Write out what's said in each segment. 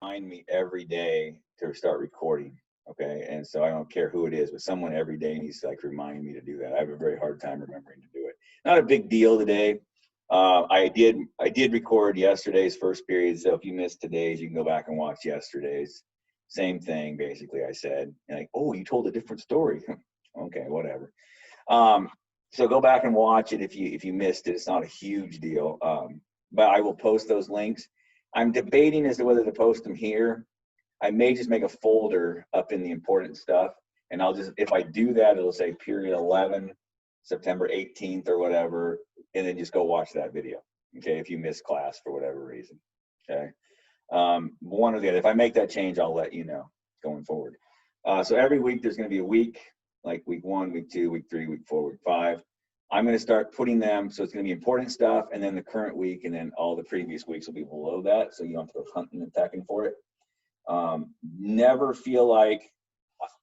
remind me every day to start recording. Okay, and so I don't care who it is, but someone every day needs to like remind me to do that. I have a very hard time remembering to do it. Not a big deal today. I did record yesterday's first period, so if you missed today's, you can go back and watch yesterday's. Same thing, basically. I said, like, oh, you told a different story. Okay, whatever. So go back and watch it if you missed it. It's not a huge deal, but I will post those links. I'm debating as to whether to post them here. I may just make a folder up in the important stuff, and I'll just, if I do that, it'll say period 11, September 18th or whatever, and then just go watch that video. Okay, if you missed class for whatever reason. Okay, one or the other. If I make that change, I'll let you know going forward. So every week there's going to be a week, like week 1, week 2, week 3, week 4, week 5. I'm going to start putting them, so it's going to be important stuff, and then the current week, and then all the previous weeks will be below that, so you don't have to go hunting and pecking for it. Never feel like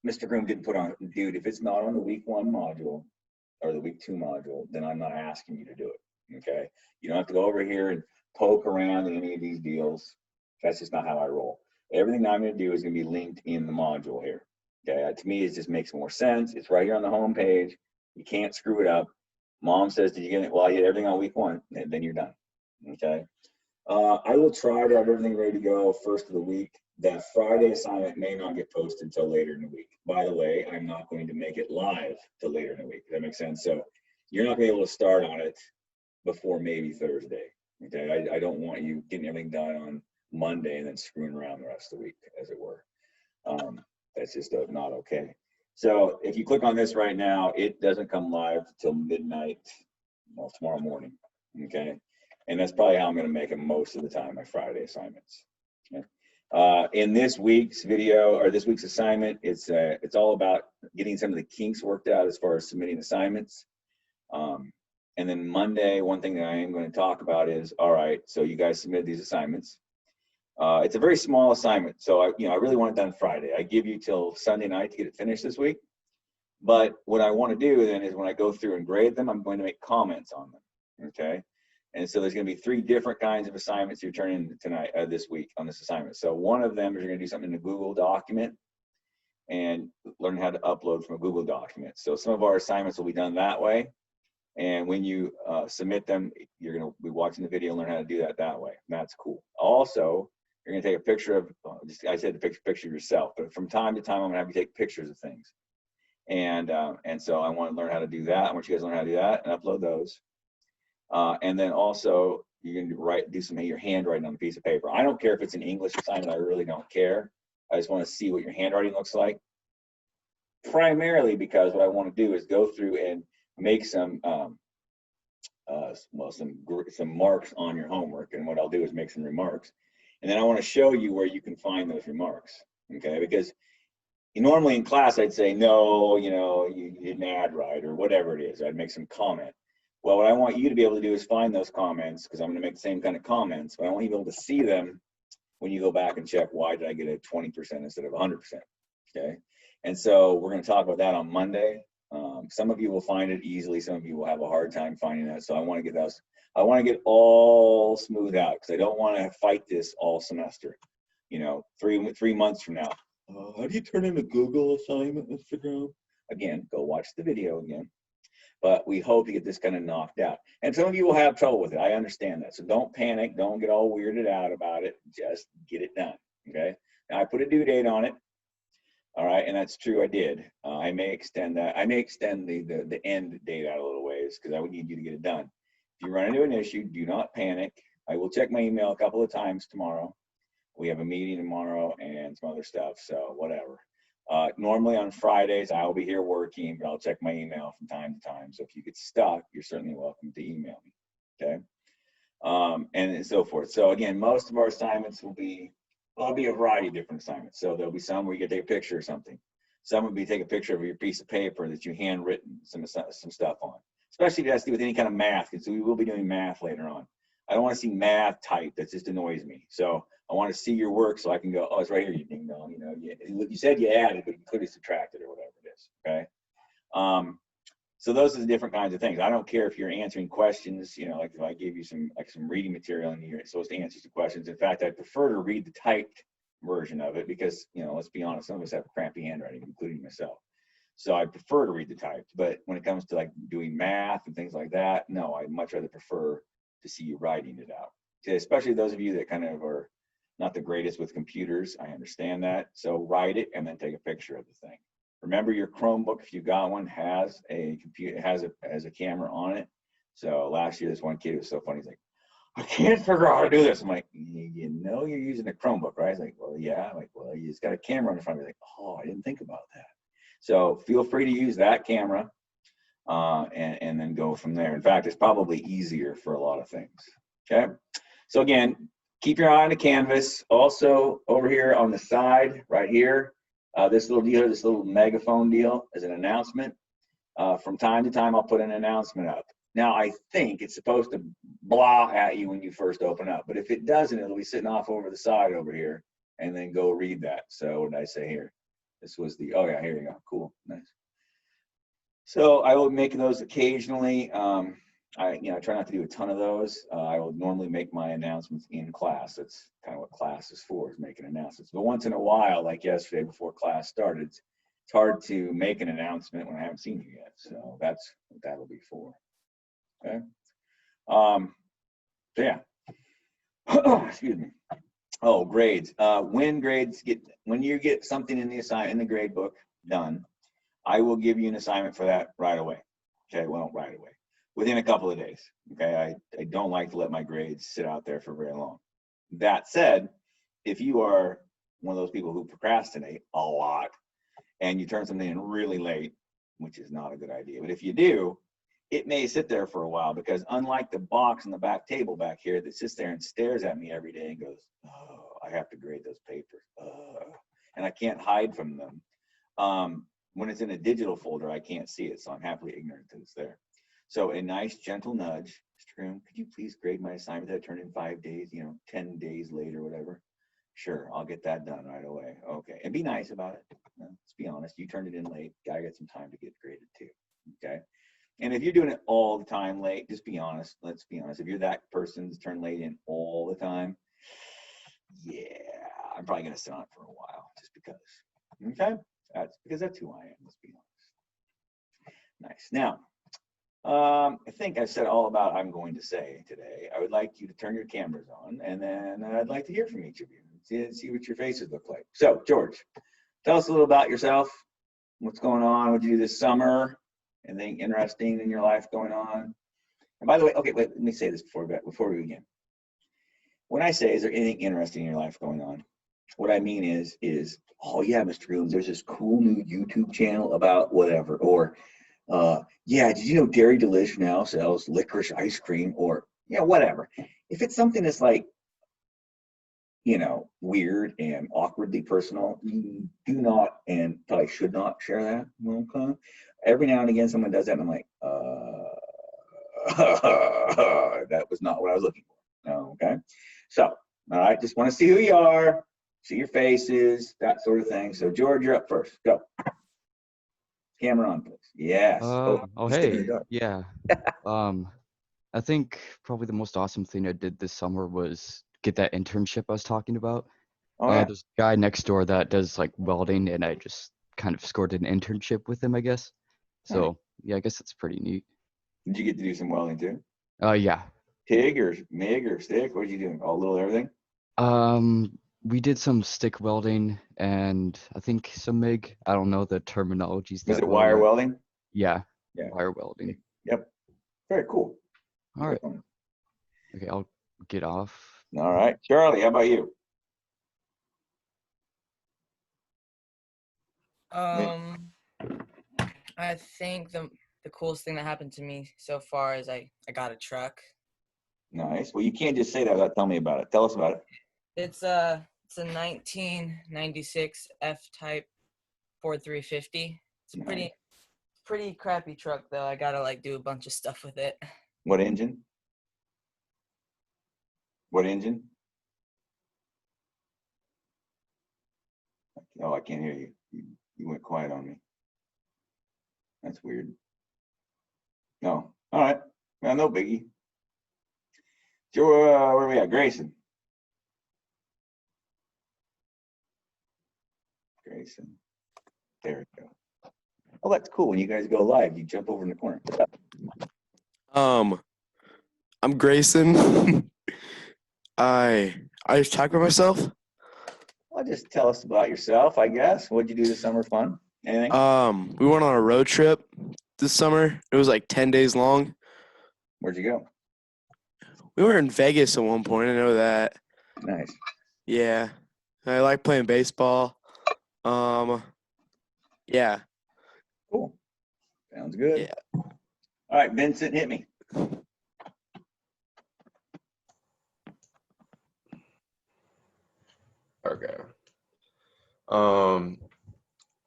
Mr. Groom didn't put on, dude, if it's not on the week 1 module or the week 2 module, then I'm not asking you to do it. Okay, you don't have to go over here and poke around in any of these deals. That's just not how I roll. Everything that I'm going to do is going to be linked in the module here. Okay, to me, it just makes more sense. It's right here on the home page. You can't screw it up. Mom says, did you get it? Well, I did everything on week 1, and then you're done. Okay, I will try to have everything ready to go first of the week. That Friday assignment may not get posted until later in the week. By the way, I'm not going to make it live till later in the week. Does that make sense? So you're not going to be able to start on it before maybe Thursday. Okay, I don't want you getting everything done on Monday and then screwing around the rest of the week, as it were. That's just not okay. So if you click on this right now, it doesn't come live till midnight, well, tomorrow morning. Okay, and that's probably how I'm going to make it most of the time, my Friday assignments. Okay. In this week's video, or this week's assignment, it's all about getting some of the kinks worked out as far as submitting assignments. And then Monday, one thing that I am going to talk about is, all right, so you guys submitted these assignments. It's a very small assignment, so I really want it done Friday. I give you till Sunday night to get it finished this week. But what I want to do then is when I go through and grade them, I'm going to make comments on them. Okay. And so there's going to be 3 different kinds of assignments you're turning tonight, this week on this assignment. So one of them is you're going to do something in a Google document and learn how to upload from a Google document. So some of our assignments will be done that way. And when you submit them, you're going to be watching the video and learn how to do that way. That's cool. Also, you're going to take a picture of, I said to picture of yourself, but from time to time, I'm going to have you take pictures of things. And so I want to learn how to do that. I want you guys to learn how to do that and upload those. And then also you're going to do some of your handwriting on a piece of paper. I don't care if it's an English assignment. I really don't care. I just want to see what your handwriting looks like. Primarily because what I want to do is go through and make some marks on your homework. And what I'll do is make some remarks. And then I want to show you where you can find those remarks. Okay, because normally in class I'd say, no, you didn't add right or whatever it is. I'd make some comment. Well, what I want you to be able to do is find those comments, because I'm going to make the same kind of comments, but I want you to be able to see them when you go back and check, why did I get a 20% instead of 100%? Okay, and so we're going to talk about that on Monday. Some of you will find it easily. Some of you will have a hard time finding that. So I want to get those. I want to get all smooth out, because I don't want to fight this all semester. 3 months from now, how do you turn in a Google assignment, Mr. Groom? Again, go watch the video again. But we hope to get this kind of knocked out. And some of you will have trouble with it. I understand that. So don't panic. Don't get all weirded out about it. Just get it done. Okay. Now I put a due date on it. All right. And that's true. I did. I may extend that. I may extend the end date out a little ways, because I would need you to get it done. If you run into an issue, do not panic. I will check my email a couple of times tomorrow. We have a meeting tomorrow and some other stuff. So whatever. Normally on Fridays, I'll be here working, but I'll check my email from time to time. So if you get stuck, you're certainly welcome to email me, okay? And so forth. So again, most of our assignments will be a variety of different assignments. So there'll be some where you can take a picture or something. Some will be take a picture of your piece of paper that you handwritten some stuff on, especially if it has to do with any kind of math, because we will be doing math later on. I don't want to see math type. That just annoys me. So I want to see your work so I can go, oh, it's right here, you ding dong. You said you added, but you could have subtracted or whatever it is. Okay. So those are the different kinds of things. I don't care if you're answering questions, like if I give you some reading material and you're supposed to answer some questions. In fact, I prefer to read the typed version of it because, you know, let's be honest, some of us have crappy handwriting, including myself. So I prefer to read the typed, but when it comes to like doing math and things like that, no, I'd much rather prefer to see you writing it out. Especially those of you that kind of are not the greatest with computers, I understand that. So write it and then take a picture of the thing. Remember your Chromebook, if you got one, has a computer, has a camera on it. So last year, this one kid was so funny. He's like, I can't figure out how to do this. I'm like, you know, you're using a Chromebook, right? He's like, well, yeah. I'm like, well, you just got a camera in front of you. Like, oh, I didn't think about that. So feel free to use that camera and then go from there. In fact, it's probably easier for a lot of things. Okay. So again, keep your eye on the canvas. Also over here on the side, right here, this little deal, this little megaphone deal is an announcement. From time to time, I'll put an announcement up. Now, I think it's supposed to blah at you when you first open up, but if it doesn't, it'll be sitting off over the side over here, and then go read that. So what did I say here? This was the, oh yeah, here you go, cool, nice. So I will make those occasionally. I try not to do a ton of those. I will normally make my announcements in class. That's kind of what class is for, is making announcements. But once in a while, like yesterday before class started, it's hard to make an announcement when I haven't seen you yet. So that's what that'll be for. Okay. So yeah. Excuse me. Oh, grades. When you get something in the grade book done, I will give you an assignment for that right away. Okay, well, right away, within a couple of days. Okay, I don't like to let my grades sit out there for very long. That said, if you are one of those people who procrastinate a lot and you turn something in really late, which is not a good idea, but if you do, it may sit there for a while, because unlike the box on the back table back here that sits there and stares at me every day and goes, oh, I have to grade those papers, and I can't hide from them. When it's in a digital folder, I can't see it, so I'm happily ignorant that it's there. So a nice gentle nudge, Mr. Groom, could you please grade my assignment that I turned in 5 days, 10 days later, whatever? Sure, I'll get that done right away. Okay, and be nice about it. Let's be honest, you turned it in late, gotta get some time to get graded too, okay? And if you're doing it all the time late, just be honest. Let's be honest. If you're that person that's turned late in all the time, yeah, I'm probably gonna sit on it for a while just because. Okay, that's who I am. Let's be honest. Nice. Now, I think I've said all about I'm going to say today. I would like you to turn your cameras on, and then I'd like to hear from each of you. See what your faces look like. So, George, tell us a little about yourself. What's going on? What'd you do this summer? Anything interesting in your life going on? And by the way, okay, wait, let me say this before we begin. When I say, is there anything interesting in your life going on? What I mean is, oh yeah, Mr. Grooms, there's this cool new YouTube channel about whatever, or yeah, did you know Dairy Delish now sells licorice ice cream, or whatever. If it's something that's like, weird and awkwardly personal, you do not and probably should not share that. Okay. Every now and again, someone does that, and I'm like, that was not what I was looking for. Okay. So, all right, just want to see who you are, see your faces, that sort of thing. So, George, you're up first. Go. Camera on, please. Yes. Hey. Yeah. I think probably the most awesome thing I did this summer was get that internship I was talking about. Oh, yeah. There's a guy next door that does like welding, and I just kind of scored an internship with him, I guess. So yeah, I guess it's pretty neat. Did you get to do some welding too? Yeah. TIG or MIG or stick? What did you do? All little everything? We did some stick welding and I think some MIG. I don't know the terminologies. Was it wire welding? Yeah. Wire welding. Yep. Very cool. All right. Okay, I'll get off. All right. Charlie, how about you? I think the coolest thing that happened to me so far is I got a truck. Nice. Well, you can't just say that without telling me about it. Tell us about it. It's a 1996 F-Type Ford 350. It's a pretty crappy truck though. I gotta like do a bunch of stuff with it. What engine? What engine? Oh, I can't hear you. You went quiet on me. That's weird. No. All right. Well, no biggie. Joe, where are we at? Grayson. Grayson. There we go. Oh, that's cool. When you guys go live, you jump over in the corner. What's up? I'm Grayson. I just talk about myself. Well, just tell us about yourself, I guess. What'd you do this summer fun? Anything? We went on a road trip this summer. It was like 10 days long. Where'd you go? We were in Vegas at one point. I know that. Nice. Yeah. I like playing baseball. Yeah. Cool. Sounds good. Yeah. All right, Vincent, hit me. Okay.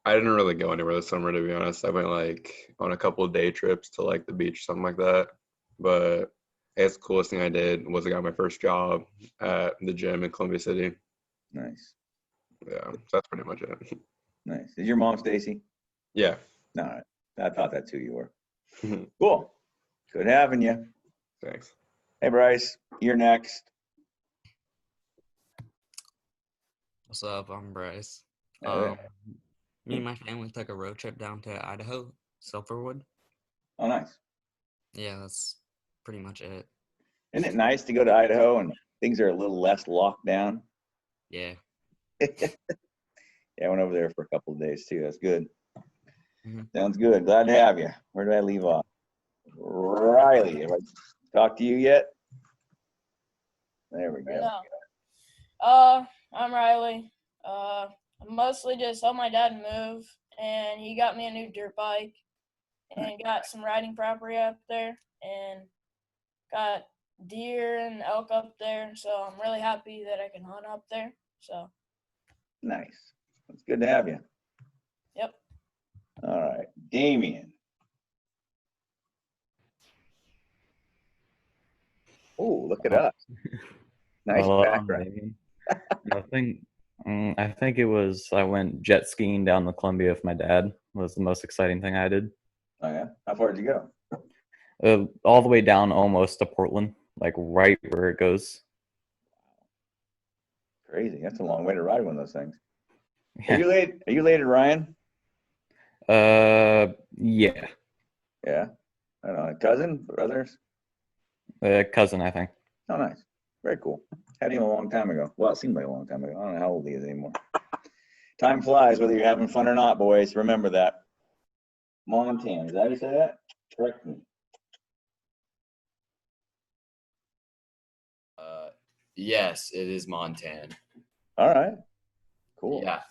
I didn't really go anywhere this summer, to be honest. I went like on a couple of day trips to like the beach, something like that. But I guess the coolest thing I did was I got my first job at the gym in Columbia City. Nice. Yeah, so that's pretty much it. Nice. Is your mom Stacy? Yeah. All right. I thought that's who you were. Mhm. Cool. Good having you. Thanks. Hey, Bryce, you're next. What's up? I'm Bryce. Oh, Me and my family took a road trip down to Idaho, Silverwood. oh, nice. Yeah, that's pretty much it. Isn't it nice to go to Idaho and things are a little less locked down? Yeah. Yeah, I went over there for a couple of days too. That's good. Mhm. Sounds good. Glad to have you. Where did I leave off? Riley, have I talked to you yet? There we go. No. I'm Riley. I mostly just helped my dad move, and he got me a new dirt bike, and got some riding property up there, and got deer and elk up there. So I'm really happy that I can hunt up there. So. Nice. It's good to have you. Yep. All right, Damien. Oh, look at us. Nice Hello, I'm background. Damien. I think it was I went jet skiing down the Columbia with my dad. Was the most exciting thing I did. Oh yeah. How far did you go? All the way down almost to Portland, like right where it goes. Crazy. That's a long way to ride one of those things. Are Yeah. you late? Are you related, Ryan? Yeah. Yeah. I don't know. Cousin, brothers? Cousin, I think. Oh, nice. Very cool. Had him a long time ago. Well, it seemed like a long time ago. I don't know how old he is anymore. Time flies, whether you're having fun or not, boys. Remember that. Montan, is that how you say that? Correct me. Yes, it is Montan. All right. Cool. Yeah.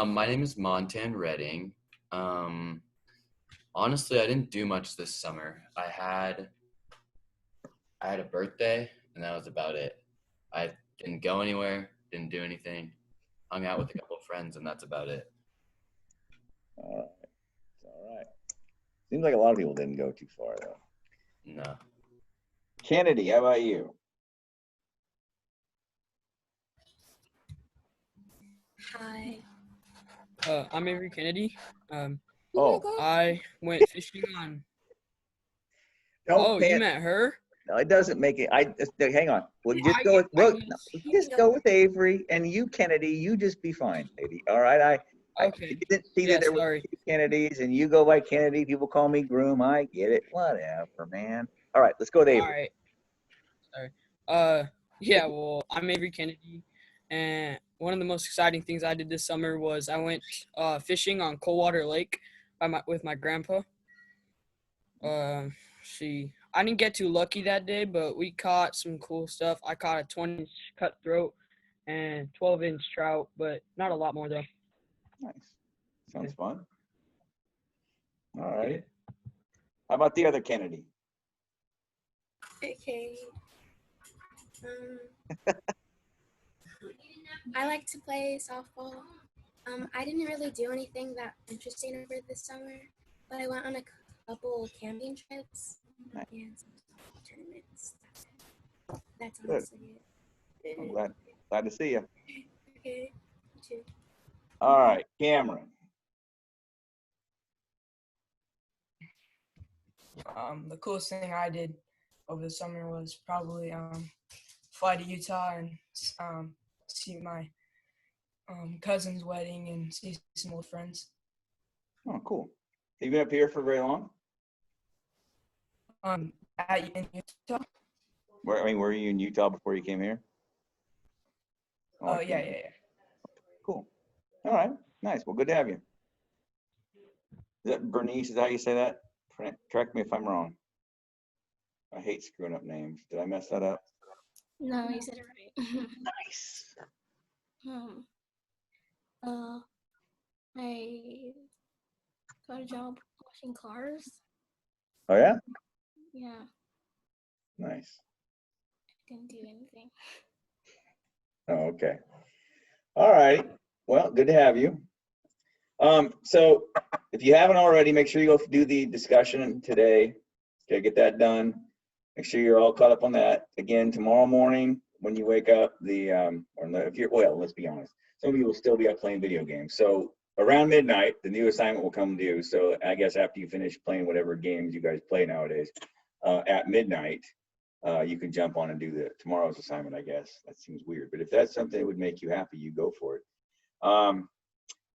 My name is Montan Redding. Honestly, I didn't do much this summer. I had a birthday, and that was about it. I didn't go anywhere, didn't do anything. Hung out with a couple of friends, and that's about it. All right. All right. Seems like a lot of people didn't go too far, though. No. Kennedy, how about you? Hi. I'm Avery Kennedy. Oh, I went fishing on. don't You pan- met her? No, it doesn't make it. Hang on. We'll Yeah, just go with just go with Avery and you, Kennedy. You just be fine, lady. All right. I Okay. didn't see Yeah, that there were sorry. two Kennedys, and you go by Kennedy. People call me Groom. I get it. Whatever, man. All right, let's go with Avery. All right. Sorry. Yeah. Well, I'm Avery Kennedy, and one of the most exciting things I did this summer was I went fishing on Coldwater Lake with my grandpa. I didn't get too lucky that day, but we caught some cool stuff. I caught a 20-inch cutthroat and 12-inch trout, but not a lot more though. Nice. Sounds fun. All right. How about the other Kennedy? Okay. I like to play softball. I didn't really do anything that interesting over this summer, but I went on a couple camping trips Nice. and some softball tournaments. That's Good. honestly it. I'm glad to see you. Okay. You too. All right, Cameron. The coolest thing I did over the summer was probably fly to Utah and see my cousin's wedding and see some old friends. Oh, cool. Have you been up here for very long? In Utah. Were you in Utah before you came here? Oh, yeah. Cool. All right. Nice. Well, good to have you. Is that Bernice? Is that how you say that? Correct me if I'm wrong. I hate screwing up names. Did I mess that up? No, you said it right. Nice. I got a job washing cars. Oh, yeah? Yeah, Nice. didn't do anything. Oh, okay. All right. Well, good to have you. So if you haven't already, make sure you go do the discussion today. Okay, get that done. Make sure you're all caught up on that. Again, tomorrow morning when you wake up, well, let's be honest. Some of you will still be up playing video games. So around midnight, the new assignment will come due. So I guess after you finish playing whatever games you guys play nowadays, at midnight, you can jump on and do tomorrow's assignment, I guess. That seems weird, but if that's something that would make you happy, you go for it.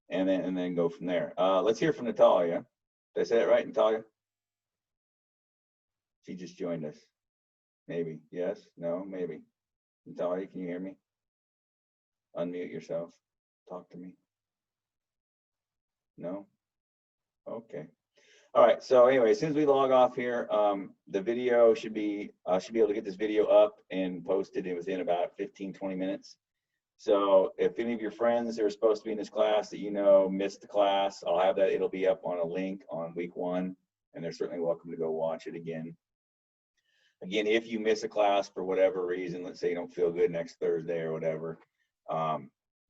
And then go from there. Let's hear from Natalia. Did I say that right, Natalia? She just joined us. Maybe. Yes? No? Maybe. Natalia, can you hear me? Unmute yourself. Talk to me. No? Okay. All right. So anyway, as soon as we log off here, the video should be able to get this video up and posted within about 15, 20 minutes. So if any of your friends that are supposed to be in this class that you know missed the class, I'll have that. It'll be up on a link on week 1, and they're certainly welcome to go watch it again. Again, if you miss a class for whatever reason, let's say you don't feel good next Thursday or whatever,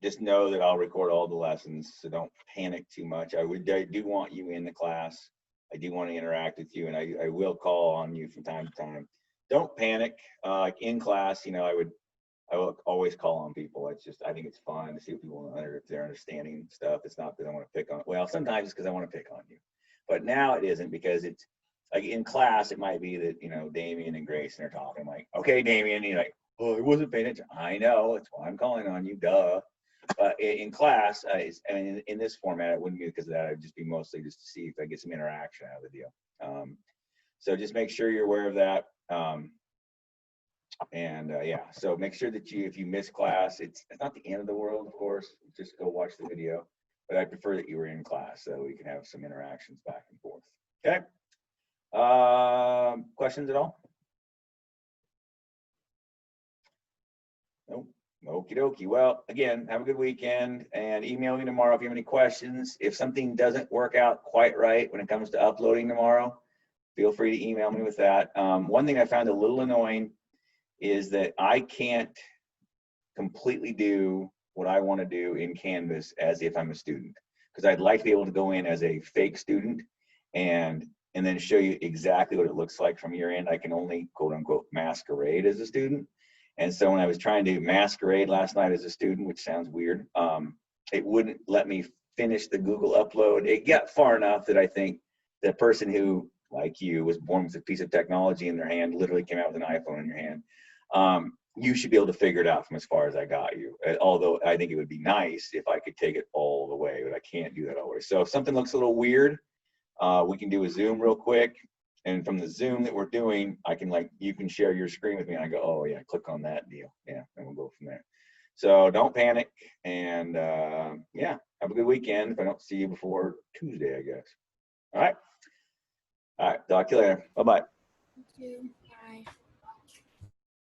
just know that I'll record all the lessons, so don't panic too much. I do want you in the class. I do want to interact with you, and I will call on you from time to time. Don't panic. Like in class, I will always call on people. It's just, I think it's fun to see if people if they're understanding stuff. It's not that I want to pick on. Well, sometimes it's because I want to pick on you, but now it isn't, because it's like in class, it might be that, Damien and Grayson are talking. I'm like, okay, Damien, you're like, oh, I wasn't paying attention. I know, that's why I'm calling on you, duh. But in class, in this format, it wouldn't be because of that. It'd just be mostly just to see if I get some interaction out of the deal. So just make sure you're aware of that. Yeah, so make sure that if you miss class, it's not the end of the world, of course. Just go watch the video. But I prefer that you were in class so we can have some interactions back and forth. Okay. Questions at all? Nope. Okie dokie. Well, again, have a good weekend and email me tomorrow if you have any questions. If something doesn't work out quite right when it comes to uploading tomorrow, feel free to email me with that. One thing I found a little annoying is that I can't completely do what I want to do in Canvas as if I'm a student, because I'd like to be able to go in as a fake student and then show you exactly what it looks like from your end. I can only quote unquote masquerade as a student. And so when I was trying to masquerade last night as a student, which sounds weird, it wouldn't let me finish the Google upload. It got far enough that I think the person who, like you, was born with a piece of technology in their hand, literally came out with an iPhone in your hand. You should be able to figure it out from as far as I got you. Although I think it would be nice if I could take it all the way, but I can't do that always. So if something looks a little weird, we can do a Zoom real quick. And from the Zoom that we're doing, you can share your screen with me and I go, oh yeah, click on that deal. Yeah, and we'll go from there. So don't panic, and yeah, have a good weekend if I don't see you before Tuesday, I guess. All right. Talk to you later. Bye-bye. Thank you.